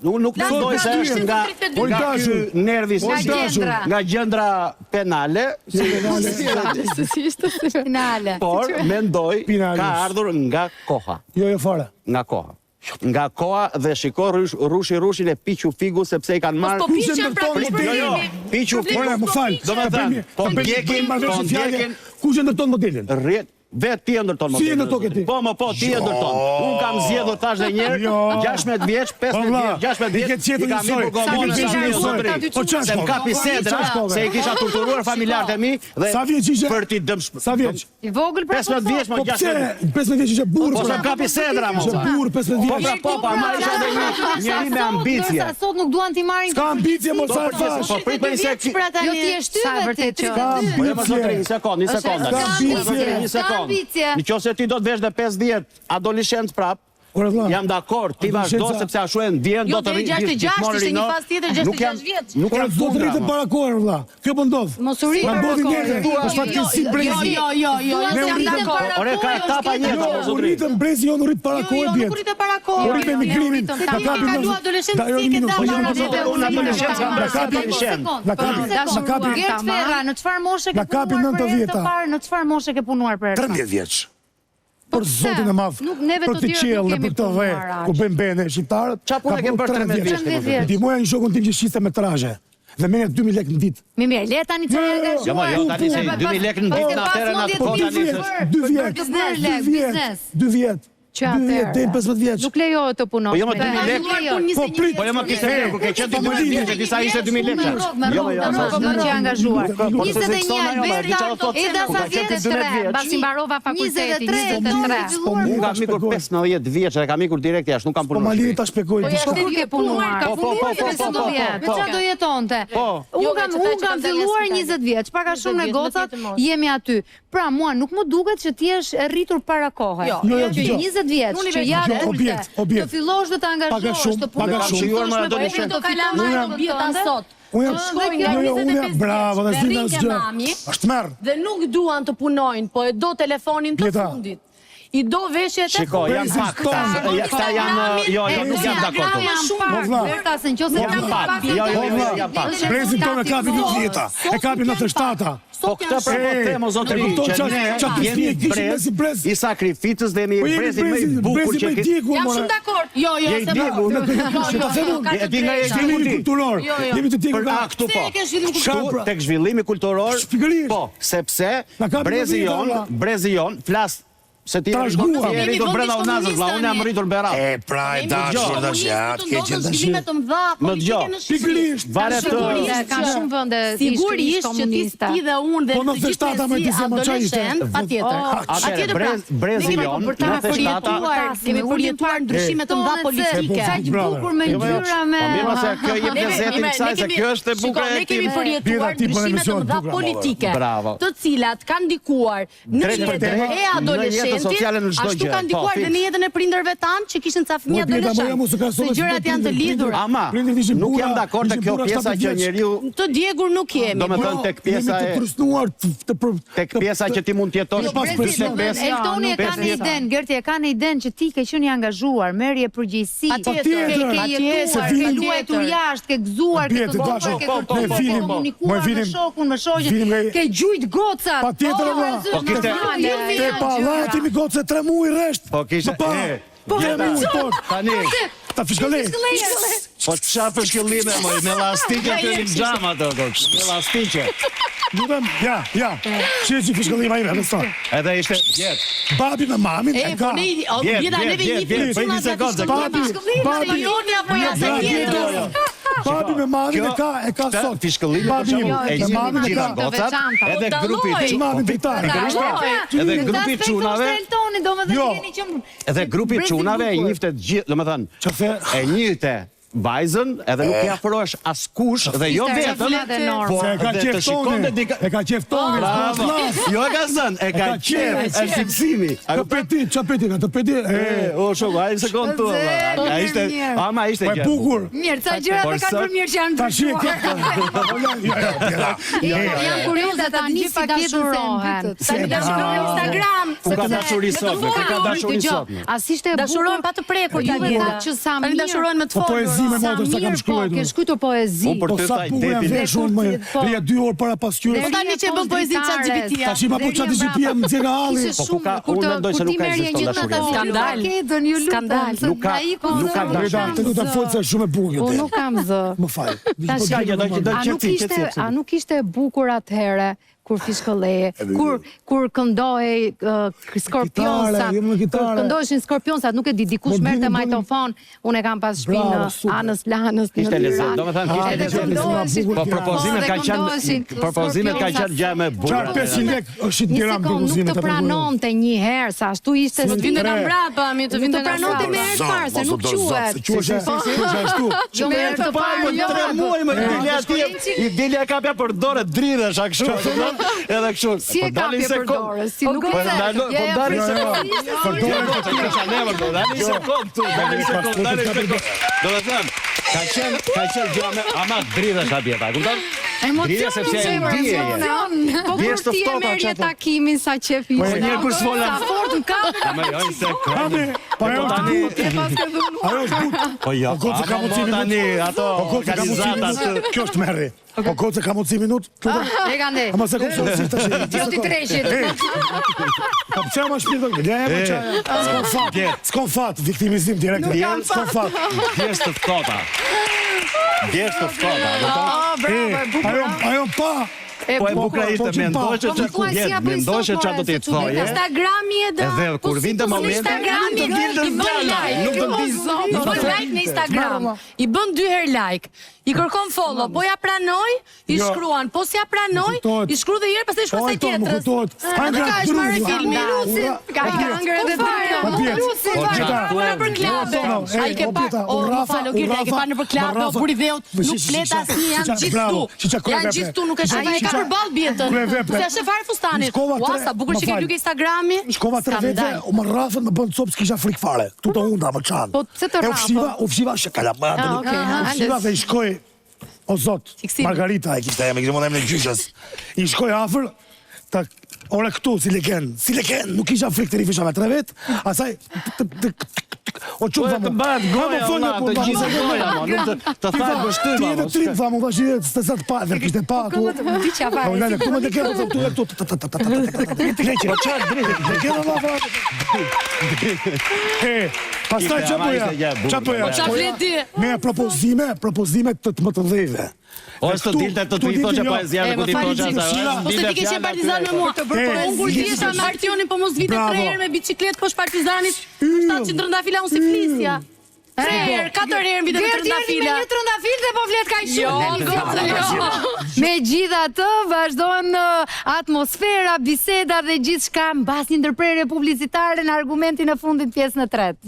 nuk mendoj se është nga ky nervi nga gjendra penale, por mendoj ka ardhur nga koha. Jo, fare. Nga koha. Nga koha dhe shiko rushin e piqu figu sepse i kanë marrë. Piqu figu, më fal. Domethënë, po ndjekin kush e ndërton modelin? Vetë ti e ndërton modelin. Si e ndërton ti? Po, ti e ndërton. Unë kam zgjedhur tash edhe një herë, 16 vjeç, 15 vjeç, 16 vjeç. I kam ikur gomonë se më kapi sedra, se i kisha torturuar familjarët e mi dhe për ti dëmsh. Sa vjeç? I vogël pra 15 vjeç, më 16. 15 vjeç ishte burr. Po sa kapi sedra, më. Ishte burr 15 vjeç. Po, ma isha edhe njëri me ambicie. Sa sot nuk duan t'i marrin. Ka ambicie mos sa fash. Po prit për një sekondë. Jo ti je shtyve ti. Po jam zotëri, një sekondë. Në qoftë se ti do të vesh dhe 50 adoleshent prap, jam dakord, ti vazhdo sepse ashtu e ndjen do të rrish gjithmonë ishte një fazë tjetër 66 vjeç. Nuk jam do të rritë para kohë vëlla. Kjo po ndodh. Mos u rrit para kohë. Ore ka etapa jetë, po rritën brezi jo rrit para kohë bie. Nuk rritë para kohë. Po rritën migrimin. Ka kalu adoleshentë si ke dalë. Unë adoleshent jam adoleshent. Gert Ferra, në çfarë moshe ke punuar për herë të parë? Në çfarë moshe ke punuar për herë? 13 vjeç. Për zotin e madh, për të qellë dhe për të ve, ku bëjmë bene shqiptarët. Qa punë ke bërë 13 vjeç? Ndihmoja një shokun tim që shiste metrazhe dhe merret 2000 lekë në ditë. Mirë, le tani çfarë ke Jo, tani se 2000 lekë në ditë në atëherë në atë kohë tani. 2 vjet. 2 vjet, deri 15 vjeç. Nuk lejohet të punosh. Po jo më 2000 lekë. Po jo më kishte herë kur ke qenë 20 vjeç, disa ishte 2000 lekë. Jo, më që angazhuar. 21 Alberta, Eda sa vjetë 3, mbasi mbarova fakulteti 23. Unë kam ikur 15 vjeç, e kam ikur direkt jashtë, nuk kam punuar. Po Malini ta shpjegoj diçka. Kur ke punuar? Ka punuar 15 vjet. Me çfarë do jetonte? Unë kam filluar 20 vjeç, pak a shumë ne gocat jemi aty. Pra mua nuk më duket që ti je rritur para kohë. Jo, 20 vjeç që ja të fillosh dhe të angazhohesh të punosh. Unë bravo, dhe zina zgjë. Është merë. Dhe nuk duan të punojnë, po e do telefonin të fundit. I do veshjet e Shiko, janë pak, këta janë, jo, nuk jam dakord. Janë pak. Brezin tonë e kapin në vjeta, e kapin në të shtata. Po këtë për po temo, zotëri, që ne jemi brez i sakrificës dhe jemi brezi më i bukur që këtë. Jam shumë dakord. Jo, se jemi të djegur. Këtu po, tek zhvillimi kulturor, po, sepse brezi jon, flas se ti je rritur brenda unazës, unë jam rritur berat. Pra e dashur dhe gjatë, ke qenë dashur. Më dëgjo, varet kanë shumë vende sigurisht që ti dhe unë dhe të gjithë adoleshent, patjetër. Atëherë brezi jon, kemi përjetuar ndryshime të mëdha politike. Sa që bukur me ngjyra me. Po se kjo jep lezetin kësaj se kjo është e bukur e Ne kemi përjetuar ndryshime të mëdha politike, të cilat kanë ndikuar në jetën e adoleshentit. Ashtu kanë ndikuar dhe në jetën e prindërve tanë që kishin ca fëmijë adoleshent. Se gjërat janë të lidhura. Ama, nuk jam dakord te kjo pjesa që njeriu të djegur nuk jemi. Domethënë tek pjesa e tek pjesa që ti mund të jetosh Eltoni e ka në iden, Gerti e ka në iden që ti ke qenë i angazhuar, merrje përgjegjësi, ke luajtur jashtë, ke gëzuar, ke komunikuar me shokun, me shoqen, ke gjujt gocat. Patjetër te pallati mi gocat 3 muaj rresht. Po kishte tani. Ta fiskëllej. Po çfarë fiskëllime më me llastike të xham ato me llastike. Lutem, ja. Çi fiskëllima ime, më sot. Edhe ishte vjet. Babi me mamin e ka. Babi me mamin e ka sot. Fiskëllimi për shembull e gjithë gocat, edhe grupi çunave. Edhe grupi çunave e njifte gjithë, domethënë, e njihte vajzën edhe nuk i afrohesh askush dhe jo vetëm, por e ka qef toni. Jo e ka zënë, e ka qef, është fiksimi. Të peti. O shok, ai se kontu. Ai ishte, ama ishte gjë. Bukur. Mirë, sa gjëra të kanë për mirë që janë janë kurioze tani si dashurohen. Tani dashurohen në Instagram. Ka dashuri sot, ka dashuri sot. As ishte dashurohen pa të prekur tani. Që sa mirë dashurohen me të folur. poezi me motër sa kam shkruar. Ke shkruar poezi. Unë për ty sa bukur janë vesh unë më. Rria 2 orë para pasqyrës. Po tani që bën poezi ChatGPT. Tash ma po ChatGPT më nxjerr nga halli. Po unë mendoj se nuk ka ekziston dashuria. Skandal. Nuk ka dashuria. Të ta fol se shumë e bukur kjo. Unë nuk kam zë. Më fal. A nuk ishte e bukur atëherë kur fiskëlleje, kur këndohej skorpionsa, kur këndoheshin skorpionsat, nuk e di, dikush merrte majtofon, unë e kam pas shpinë anës planës. Ishte lezet, do me thënë kishte lezet. Po propozimet ka qenë gjë me bukur. Çfarë 500 lekë është i Tiranë propozimet. Nuk të pranonte një herë, sa ashtu ishte. Të vinte nga mbrapa, mi të vinte nga pranonte me herë parë, se nuk quhet. Quhet ashtu. Jo me herë të parë, 3 muaj më dilja atje, i dilja kapja për dorë dridhesh kështu. Edhe kështu. Si e kapje për dorë, si nuk e Po dalin se Për dorë të tjera. dalin se Do të thënë, ka qenë gjë me ama dridhesh atje, ta kupton? Dridhesh sepse e ndije. Po kur ti e merje takimin sa qef ishte. Po një kur s'fola. Sa fort më ka. Po tani. Ajo është but. Po jo. Tani ato organizatat. Kjo është merri. Po koce ka mundësi minut? E ka ndej. Ama se kom sot tash. Jo ti treshit. Po pse më shpirton? Ja e çaj. S'kon fat, viktimizim direkt. S'kon fat. Pjesë të ftohta. Pjesë të ftohta. Ajo pa. Po e bukur ishte mendosh se çfarë do të thoje. Instagrami e do. Edhe kur vinte momenti, Instagrami nuk do të di. I bën like në Instagram. I bën 2 herë like. I kërkon follow, po ja pranoj, i shkruan, po si ja pranoj, i shkru dhe herë, pastaj shkruan se tjetrës. Ka është marrë filmi, Lusin. Ka hangër edhe drejtë. Lusin, para për klube. Ai ke pa, më falo, Girda, ai ke pa në për klube, buri dheut, nuk flet asnjë, janë gjithtu. Janë gjithtu, nuk e shef, ai ka përballë bjetën. Se është fare fustanit. Ua, sa bukur që ke lykë Instagrami. Shkova 3 vete, o më rrafën më bën copë s'kisha frikë fare. Ktu të hunda më çan. Po pse të rrafë? U fshiva shakalamë. U fshiva dhe i shkoj. O zot, Margarita e kishte me gjithmonë emrin e gjyqës. I shkoj afër, ora këtu si leken, nuk kisha frikë të rifisha me 3 vet, asaj o çuva të bëhet goja, të gjithë goja, nuk të thaj bështyma. Ti edhe trim thamë, tash të sa të pa, dhe kishte pa atu. Di çfarë fare. Po këtu më të kemë këtu. Leqe, çfarë drejtë? Ne kemi valla. Pastaj çapoja. Me propozime të më të dhëve. O është të dilte të të i thoqe poezia në kuti thoqe ose ti kishe partizan me mua. Unë kur t'jesha me Artionin po mos vite 3 herë me biciklet poshtë partizanit, 700 trëndafila unë si flisja. 3 herë, 4 herë mbi të trëndafila. Me një trëndafil dhe po flet kaq shumë. Jo. Me gjitha të vazhdojnë atmosfera, biseda dhe gjithçka mbas një ndërprerje publicitare në argumentin e fundit pjesën e 3.